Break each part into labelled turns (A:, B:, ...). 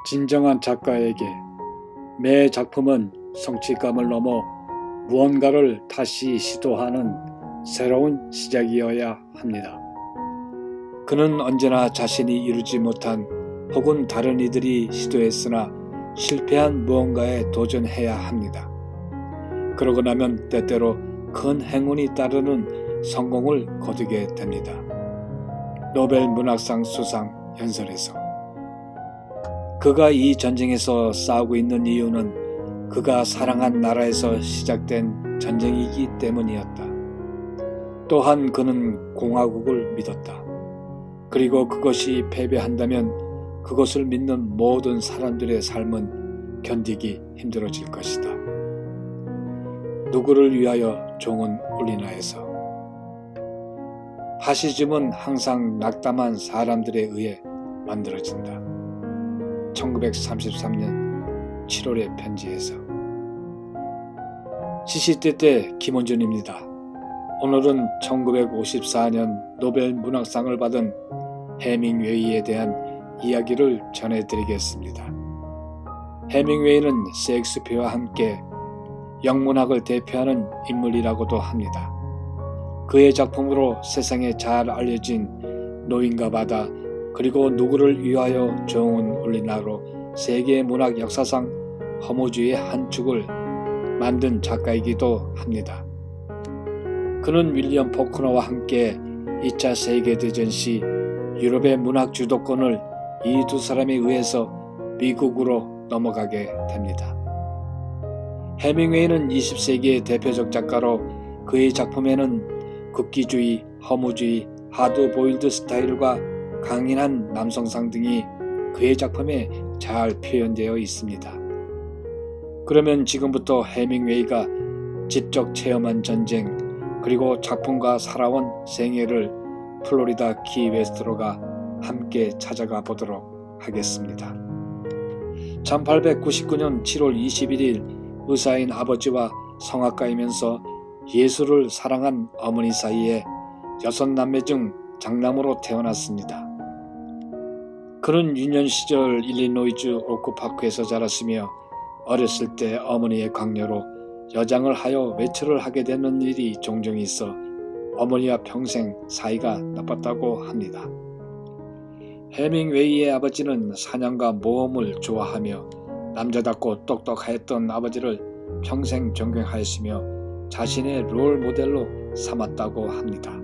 A: 진정한 작가에게 매 작품은 성취감을 넘어 무언가를 다시 시도하는 새로운 시작이어야 합니다. 그는 언제나 자신이 이루지 못한 혹은 다른 이들이 시도했으나 실패한 무언가에 도전해야 합니다. 그러고 나면 때때로 큰 행운이 따르는 성공을 거두게 됩니다. 노벨 문학상 수상 연설에서 그가 이 전쟁에서 싸우고 있는 이유는 그가 사랑한 나라에서 시작된 전쟁이기 때문이었다. 또한 그는 공화국을 믿었다. 그리고 그것이 패배한다면 그것을 믿는 모든 사람들의 삶은 견디기 힘들어질 것이다. 누구를 위하여 종은 울리나에서 파시즘은 항상 낙담한 사람들에 의해 만들어진다. 1933년 7월의 편지에서. 시시때때 김원준입니다. 오늘은 1954년 노벨 문학상을 받은 해밍웨이에 대한 이야기를 전해드리겠습니다. 해밍웨이는 셰익스피어와 함께 영문학을 대표하는 인물이라고도 합니다. 그의 작품으로 세상에 잘 알려진 노인과 바다 그리고 누구를 위하여 종은 울리나로 세계 문학 역사상 허무주의의 한 축을 만든 작가이기도 합니다. 그는 윌리엄 포크너와 함께 2차 세계대전 시 유럽의 문학 주도권을 이 두 사람에 의해서 미국으로 넘어가게 됩니다. 해밍웨이는 20세기의 대표적 작가로 그의 작품에는 극기주의, 허무주의, 하드보일드 스타일과 강인한 남성상 등이 그의 작품에 잘 표현되어 있습니다. 그러면 지금부터 해밍웨이가 직접 체험한 전쟁 그리고 작품과 살아온 생애를 플로리다 키웨스트로가 함께 찾아가 보도록 하겠습니다. 1899년 7월 21일 의사인 아버지와 성악가이면서 예술을 사랑한 어머니 사이에 6남매 중 장남으로 태어났습니다. 그는 유년 시절 일리노이주 오크파크에서 자랐으며 어렸을 때 어머니의 강요로 여장을 하여 외출을 하게 되는 일이 종종 있어 어머니와 평생 사이가 나빴다고 합니다. 해밍웨이의 아버지는 사냥과 모험을 좋아하며 남자답고 똑똑하였던 아버지를 평생 존경하였으며 자신의 롤 모델로 삼았다고 합니다.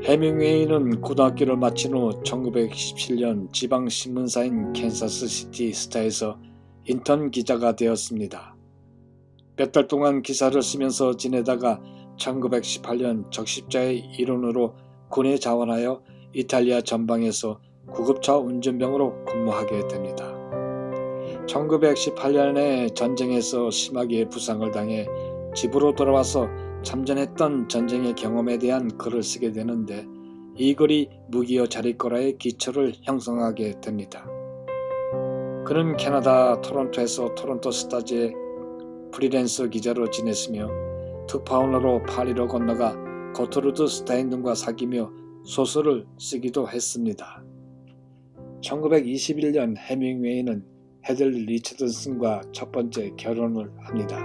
A: 해밍웨이는 고등학교를 마친 후 1917년 지방신문사인 캔사스시티 스타에서 인턴 기자가 되었습니다. 몇 달 동안 기사를 쓰면서 지내다가 1918년 적십자의 일원으로 군에 자원하여 이탈리아 전방에서 구급차 운전병으로 근무하게 됩니다. 1918년에 전쟁에서 심하게 부상을 당해 집으로 돌아와서 참전했던 전쟁의 경험에 대한 글을 쓰게 되는데 이 글이 무기여 자리거라의 기초를 형성하게 됩니다. 그는 캐나다 토론토에서 토론토 스타즈의 프리랜서 기자로 지냈으며 특파원으로 파리로 건너가 거트루드 스타인 등과 사귀며 소설을 쓰기도 했습니다. 1921년 해밍웨이는 헤들리 리처드슨과 첫 번째 결혼을 합니다.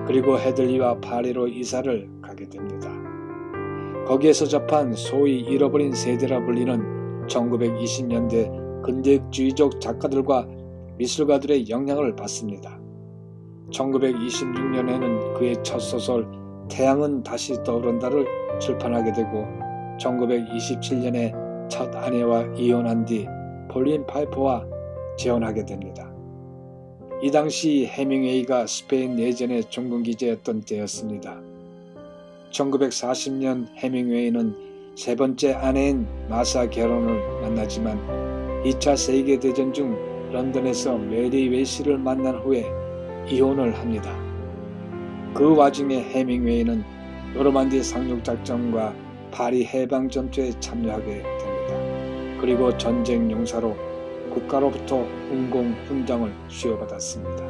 A: 그리고 헤들리와 파리로 이사를 가게 됩니다. 거기에서 접한 소위 잃어버린 세대라 불리는 1920년대 근대주의적 작가들과 미술가들의 영향을 받습니다. 1926년에는 그의 첫 소설 태양은 다시 떠오른다를 출판하게 되고 1927년에 첫 아내와 이혼한 뒤 폴린 파이퍼와 재혼하게 됩니다. 이 당시 해밍웨이가 스페인 내전의 종군기지였던 때였습니다. 1940년 해밍웨이는 세 번째 아내인 마사 게론을 만나지만 2차 세계대전 중 런던에서 메리 웨시를 만난 후에 이혼을 합니다. 그 와중에 해밍웨이는 노르만디 상륙작전과 파리 해방전투에 참여하게 됩니다. 그리고 전쟁 용사로 국가로부터 훈공 훈장을 수여받았습니다.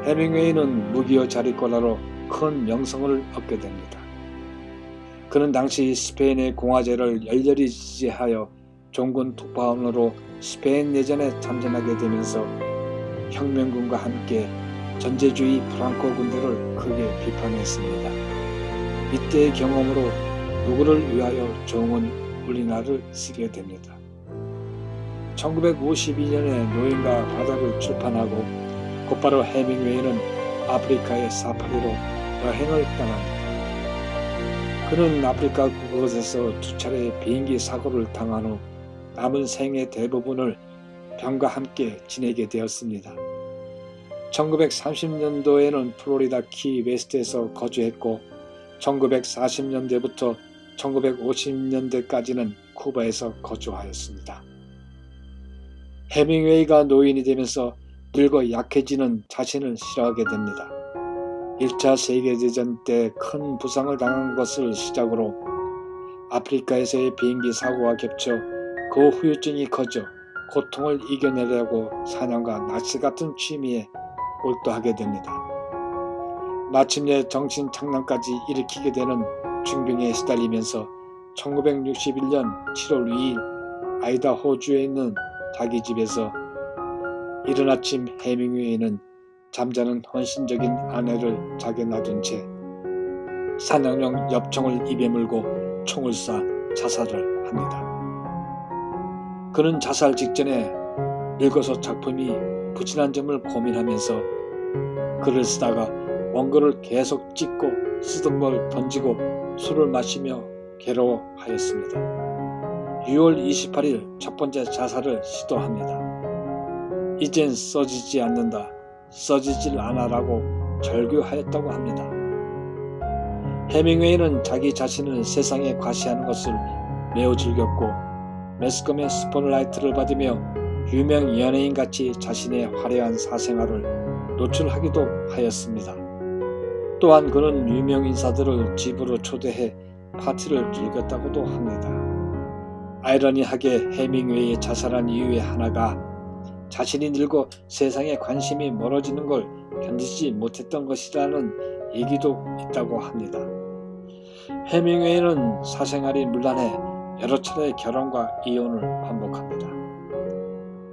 A: 해밍웨이는 무기여 자리꼬라로 큰 명성을 얻게 됩니다. 그는 당시 스페인의 공화제를 열렬히 지지하여 종군 특파원으로 스페인 내전에 참전하게 되면서 혁명군과 함께 전제주의 프랑코 군대를 크게 비판했습니다. 이때의 경험으로 누구를 위하여 종은 우리나라를 쓰게 됩니다. 1952년에 노인과 바다를 출판하고 곧바로 해밍웨이는 아프리카의 사파리로 여행을 떠납니다. 그는 아프리카 그곳에서 2차례 비행기 사고를 당한 후 남은 생애 대부분을 병과 함께 지내게 되었습니다. 1930년도에는 플로리다 키 웨스트에서 거주했고 1940년대부터 1950년대까지는 쿠바에서 거주하였습니다. 해밍웨이가 노인이 되면서 늙어 약해지는 자신을 싫어하게 됩니다. 1차 세계대전 때 큰 부상을 당한 것을 시작으로 아프리카에서의 비행기 사고와 겹쳐 그 후유증이 커져 고통을 이겨내려고 사냥과 낚시 같은 취미에 몰두하게 됩니다. 마침내 정신착란까지 일으키게 되는 중병에 시달리면서 1961년 7월 2일 아이다호주에 있는 자기 집에서 이른 아침 해밍웨이는 잠자는 헌신적인 아내를 자게 놔둔 채 사냥용 엽총을 입에 물고 총을 쏴 자살을 합니다. 그는 자살 직전에 늙어서 작품이 부진한 점을 고민하면서 글을 쓰다가 원고를 계속 찍고 쓰던 걸 던지고 술을 마시며 괴로워하였습니다. 6월 28일 첫 번째 자살을 시도합니다. 이젠 써지지 않는다, 써지질 않아라고 절규하였다고 합니다. 해밍웨이는 자기 자신을 세상에 과시하는 것을 매우 즐겼고 매스컴의 스포트라이트를 받으며 유명 연예인같이 자신의 화려한 사생활을 노출하기도 하였습니다. 또한 그는 유명 인사들을 집으로 초대해 파티를 즐겼다고도 합니다. 아이러니하게 해밍웨이의 자살한 이유의 하나가 자신이 늙어 세상에 관심이 멀어지는 걸 견디지 못했던 것이라는 얘기도 있다고 합니다. 해밍웨이는 사생활이 문란해 여러 차례 결혼과 이혼을 반복합니다.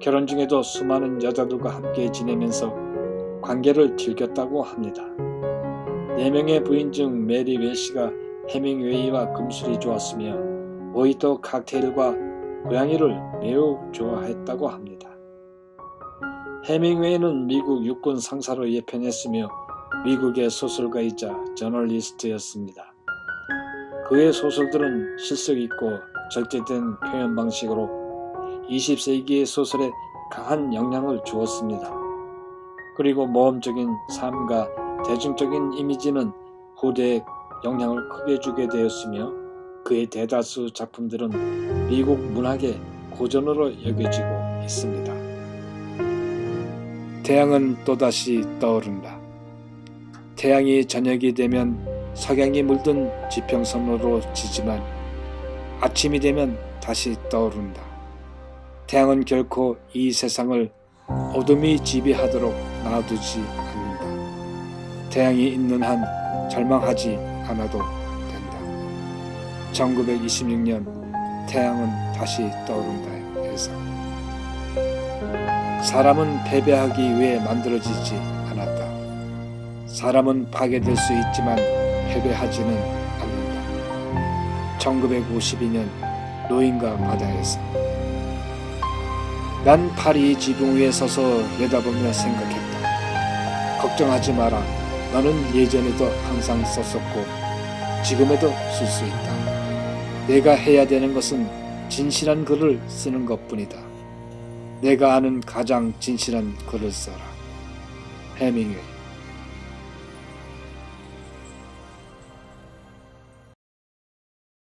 A: 결혼 중에도 수많은 여자들과 함께 지내면서 관계를 즐겼다고 합니다. 4명의 부인 중 메리 웰시가 해밍웨이와 금술이 좋았으며 모히또 칵테일과 고양이를 매우 좋아했다고 합니다. 해밍웨이는 미국 육군 상사로 예편했으며 미국의 소설가이자 저널리스트였습니다. 그의 소설들은 실속 있고 절제된 표현 방식으로 20세기의 소설에 강한 영향을 주었습니다. 그리고 모험적인 삶과 대중적인 이미지는 후대에 영향을 크게 주게 되었으며 그의 대다수 작품들은 미국 문학의 고전으로 여겨지고 있습니다. 태양은 또다시 떠오른다. 태양이 저녁이 되면 석양이 물든 지평선으로 지지만 아침이 되면 다시 떠오른다. 태양은 결코 이 세상을 어둠이 지배하도록 놔두지 않는다. 태양이 있는 한 절망하지 않아도 된다. 1926년 태양은 다시 떠오른다의 해석. 사람은 패배하기 위해 만들어지지 않았다. 사람은 파괴될 수 있지만 패배하지는 않는다. 1952년 노인과 바다에서. 난 파리 지붕 위에 서서 내다보며 생각했다. 걱정하지 마라. 너는 예전에도 항상 썼었고 지금에도 쓸 수 있다. 내가 해야 되는 것은 진실한 글을 쓰는 것뿐이다. 내가 아는 가장 진실한 글을 써라. 해밍웨이.